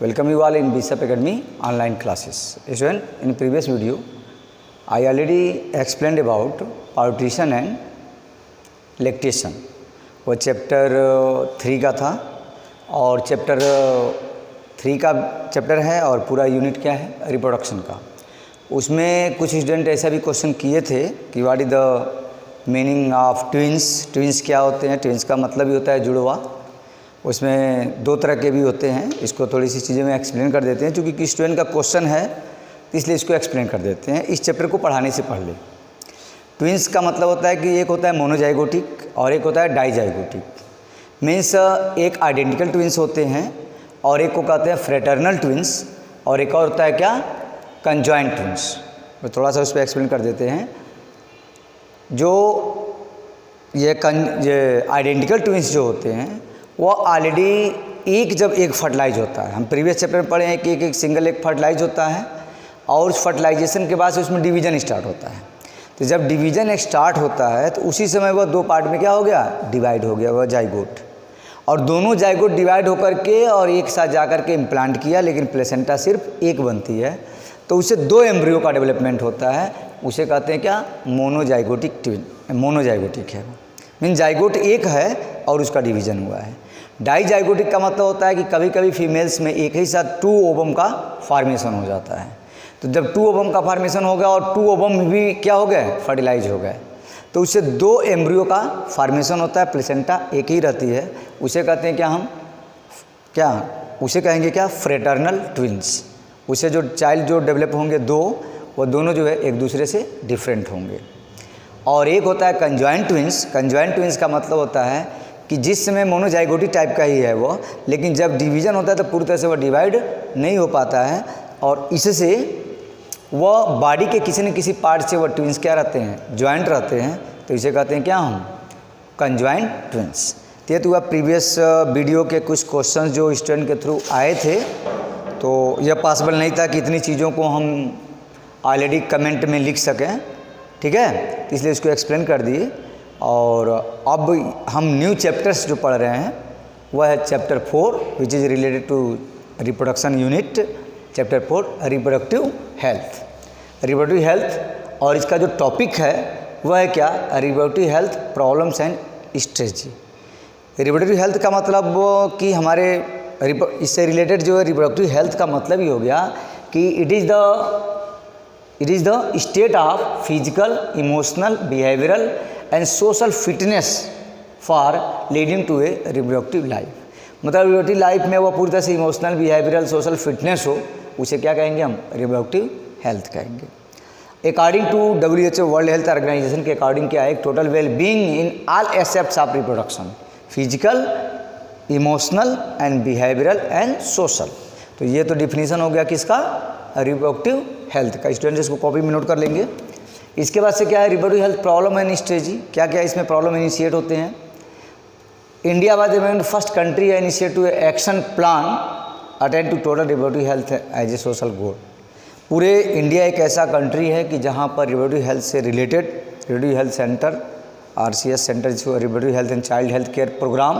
Welcome you all in Bishop Academy online classes. Student, in previous video, I already explained about partition and lactation. वो chapter 3 का था और chapter 3 का chapter है और पूरा यूनिट क्या है, रिप्रोडक्शन का। उसमें कुछ स्टूडेंट ऐसा भी क्वेश्चन किए थे कि what is the meaning of twins. Twins क्या होते हैं? ट्विंस का मतलब ही होता है जुड़वा। उसमें दो तरह के भी होते हैं। इसको थोड़ी सी चीज़ें में एक्सप्लेन कर देते हैं, क्योंकि स्टूडेंट का क्वेश्चन है इसलिए इसको एक्सप्लेन कर देते हैं। इस चैप्टर को पढ़ाने से पहले ट्विंस का मतलब होता है कि एक होता है मोनोजाइगोटिक और एक होता है डाइजाइगोटिक। मीन्स एक आइडेंटिकल ट्विंस होते हैं और एक को कहते हैं फ्रेटर्नल ट्विंस और एक और होता है क्या, कंजॉइंट ट्विंस। तो थोड़ा सा उस पर एक्सप्लेन कर देते हैं। जो ये आइडेंटिकल ट्विंस जो होते हैं वो ऑलरेडी एक जब एक फर्टिलाइज होता है, हम प्रीवियस चैप्टर में पढ़े हैं कि एक सिंगल एक फर्टिलाइज होता है और उस फर्टिलाइजेशन के बाद से उसमें डिवीजन स्टार्ट होता है। तो जब डिवीजन स्टार्ट होता है तो उसी समय वह दो पार्ट में क्या हो गया, डिवाइड हो गया, वह जाइगोट। और दोनों जाइगोट डिवाइड होकर के और एक साथ जाकर के इम्प्लांट किया, लेकिन प्लेसेंटा सिर्फ एक बनती है, तो उससे दो एम्ब्रियो का डेवलपमेंट होता है। उसे कहते हैं क्या, मोनोजाइगोटिक ट्विन। मोनोजाइगोटिक है, मीन जाइगोट एक है और उसका डिवीजन हुआ है। डाइजाइगोटिक का मतलब होता है कि कभी कभी फीमेल्स में एक ही साथ 2 ओवम का फॉर्मेशन हो जाता है। तो जब 2 ओवम का फॉर्मेशन हो गया और 2 ओवम भी क्या हो गए, फर्टिलाइज हो गए, तो उससे 2 एम्ब्रियो का फॉर्मेशन होता है। प्लेसेंटा एक ही रहती है, उसे कहते हैं क्या, हम क्या उसे कहेंगे क्या, फ्रेटर्नल ट्विंस। उसे जो चाइल्ड जो डेवलप होंगे दो, वो दोनों जो है एक दूसरे से डिफरेंट होंगे। और एक होता है कंजॉइंट ट्विंस। कंजॉइंट ट्विंस का मतलब होता है कि जिस समय मोनोजाइगोटिक टाइप का ही है वो, लेकिन जब डिवीजन होता है तो पूरी तरह से वह डिवाइड नहीं हो पाता है और इससे वह बॉडी के किसी न किसी पार्ट से वह ट्विंस क्या रहते हैं, ज्वाइंट रहते हैं। तो इसे कहते हैं क्या, हम कंजॉइंट ट्विंस। ये तो वह प्रीवियस वीडियो के कुछ क्वेश्चंस जो स्टूडेंट के थ्रू आए थे, तो यह पॉसिबल नहीं था कि इतनी चीज़ों को हम ऑलरेडी कमेंट में लिख सकें, ठीक है, तो इसलिए इसको एक्सप्लेन कर दिए। और अब हम न्यू चैप्टर्स जो पढ़ रहे हैं वह है chapter 4 which is related to reproduction unit. Chapter 4 reproductive health. Reproductive health और इसका जो टॉपिक है वह है क्या, reproductive health problems and strategy. Reproductive health का मतलब कि हमारे इससे रिलेटेड जो है रिप्रोडक्टिव हेल्थ का मतलब ही हो गया कि it is the state of physical, emotional, behavioural and social fitness for leading to a reproductive life. मतलब रिप्रोडक्टिव लाइफ में वो पूरी तरह से इमोशनल, बिहेवियरल, सोशल फिटनेस हो, उसे क्या कहेंगे, हम रिप्रोडक्टिव हेल्थ कहेंगे। According to WHO world health organisation के अकॉर्डिंग क्या है, total well being in all aspects of reproduction, physical, emotional and behavioural and social. तो ये तो डिफिनीशन हो गया किसका, रिप्रोडक्टिव हेल्थ का। स्टूडेंट्स इसको कॉपी में नोट कर लेंगे। इसके बाद से क्या है, reproductive health problem and strategy. क्या क्या इसमें प्रॉब्लम इनिशिएट होते हैं। India was the first country initiate to action plan attend to total reproductive health as a social goal. पूरे इंडिया एक ऐसा कंट्री है कि जहाँ पर रिप्रोडक्टिव हेल्थ से related reproductive health centre, RCS centre, जिसको reproductive health and child health care programme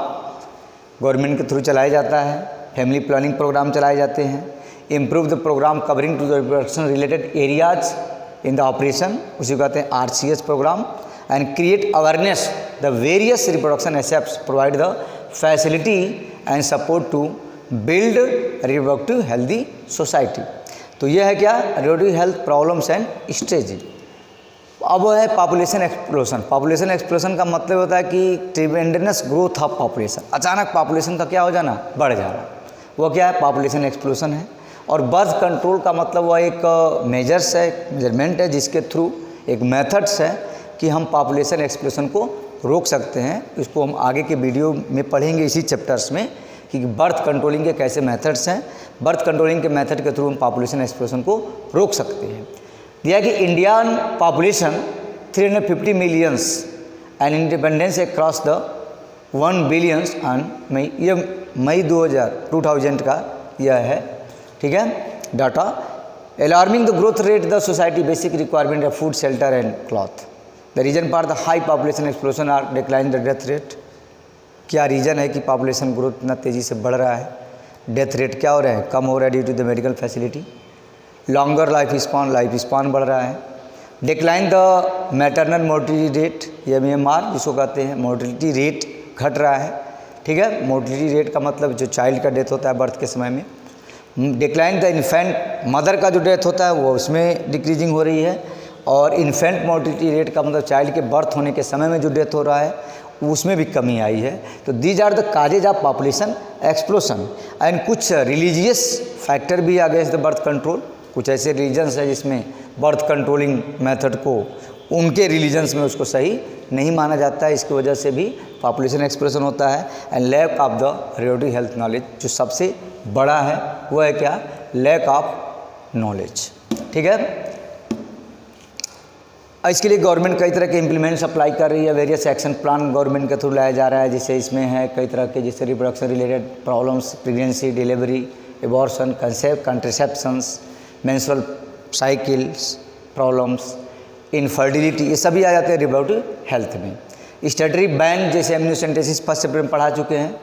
government के थ्रू चलाया जाता है। फैमिली प्लानिंग प्रोग्राम चलाए जाते हैं। Improve the programme covering to the reproduction related areas in the operation, उसी को कहते हैं RCS programme. And create awareness the various reproduction aspects, provide the facility and support to build reproductive healthy society. तो यह है क्या, reproductive health problems and strategy. अब है पॉपुलेशन एक्सप्लोशन। पॉपुलेशन एक्सप्लोशन का मतलब होता है कि ट्रिमेंडस ग्रोथ ऑफ पॉपुलेशन, अचानक पॉपुलेशन का क्या हो जाना, बढ़ जाना, वो क्या है, पॉपुलेशन एक्सप्लोशन है। और बर्थ कंट्रोल का मतलब वह एक मेजर्स है, मेजरमेंट है, जिसके थ्रू एक मेथड्स है कि हम पॉपुलेशन एक्सप्लोशन को रोक सकते हैं। इसको हम आगे के वीडियो में पढ़ेंगे इसी चैप्टर्स में कि बर्थ कंट्रोलिंग के कैसे मेथड्स हैं। बर्थ कंट्रोलिंग के मेथड के थ्रू हम पॉपुलेशन एक्सप्लोशन को रोक सकते हैं। दिया कि Indian population 350 millions and independence across the 1 billions on May, ये मई 2000 का यह है, ठीक है, data. Alarming the growth rate the society basic requirement of food, shelter and cloth. The reason for the high population explosion are decline the death rate. क्या reason है कि पॉपुलेशन ग्रोथ इतना तेज़ी से बढ़ रहा है। डेथ रेट क्या हो रहे हैं, कम हो रहा है due to the medical facility. Longer life span बढ़ रहा है। Decline the maternal mortality rate, MMR जिसको कहते हैं, मोर्टिलिटी रेट घट रहा है। ठीक है, मोर्टिलिटी रेट का मतलब जो चाइल्ड का डेथ होता है बर्थ के समय में। डिक्लाइन द इन्फेंट, मदर का जो डेथ होता है वो उसमें डिक्रीजिंग हो रही है। और इन्फेंट मोर्टिलिटी रेट का मतलब चाइल्ड के बर्थ होने के समय में जो डेथ हो रहा है उसमें भी कमी आई है। तो these are the causes of population explosion. And कुछ रिलीजियस फैक्टर भी अगेंस्ट द बर्थ कंट्रोल। कुछ ऐसे रिलीजन्स है जिसमें बर्थ कंट्रोलिंग मेथड को उनके रिलीजन्स में उसको सही नहीं माना जाता है, इसकी वजह से भी पॉपुलेशन एक्सप्लोशन होता है। And lack of the relative health knowledge, जो सबसे बड़ा है वो है क्या, लैक ऑफ नॉलेज। ठीक है, इसके लिए गवर्नमेंट कई तरह के इम्प्लीमेंट्स अप्लाई कर रही है। वेरियस एक्शन प्लान गवर्नमेंट के थ्रू लाया जा रहा है, जिससे इसमें है कई तरह के, जैसे reproduction related problems, pregnancy, delivery, abortion, contraceptions, menstrual cycles problems, infertility, ये सभी आ जाते हैं रिप्रोडक्टिव हेल्थ में। स्टेटरी बैन जैसे एम्नियोसेंटेसिस फर्स्ट चैप्टर में पढ़ा चुके हैं,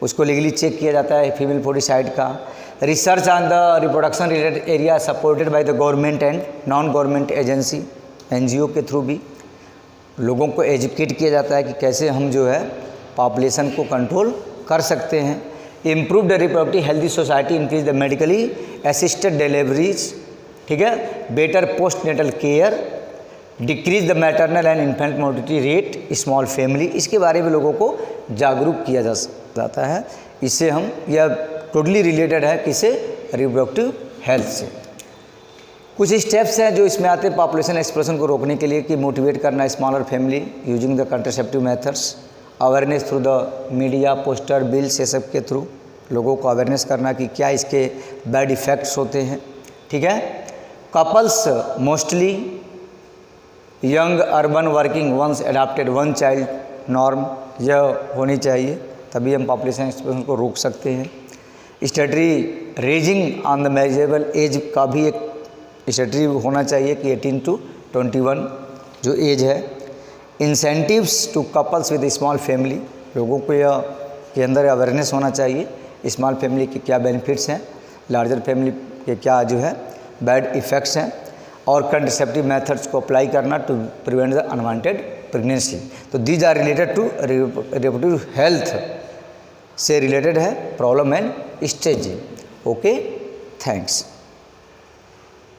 उसको लीगली चेक किया जाता है फीमेल फोर्टिसाइड का। Research on the reproduction related area supported by the government and non government agency, NGO के थ्रू भी लोगों को एजुकेट किया जाता है कि कैसे हम जो है पॉपुलेशन को कंट्रोल कर सकते हैं। Improve the reproductive healthy society, increase the medically assisted deliveries, ठीक है, better postnatal care, decrease the maternal and infant mortality rate, small family, इसके बारे में लोगों को जागरूक किया जाता है। इससे हम, यह टोटली रिलेटेड है किससे, रिप्रोडक्टिव हेल्थ से। कुछ स्टेप्स हैं जो इसमें आते हैं पॉपुलेशन एक्सप्लोशन को रोकने के लिए, कि मोटिवेट करना smaller family using the contraceptive methods, awareness through the media, poster, bills, ये सब के थ्रू लोगों को अवेयरनेस करना कि क्या इसके बैड इफ़ेक्ट्स होते हैं। ठीक है, couples mostly young urban working ones adapted one child norm, यह होनी चाहिए, तभी हम पॉपुलेशन एक्सप्लोशन को रोक सकते हैं। Study raising on the marriageable age का भी एक स्टडी होना चाहिए कि 18 to 21 जो एज है। Incentives to couples with small family, लोगों को यह के अंदर अवेयरनेस होना चाहिए स्मॉल फैमिली के क्या बेनिफिट्स हैं, लार्जर फैमिली के क्या जो है बैड इफ़ेक्ट्स हैं, और कंट्रासेप्टिव मेथड्स को अप्लाई करना to prevent the unwanted pregnancy. तो these are related to reproductive health से रिलेटेड है problem and staging. Okay, thanks.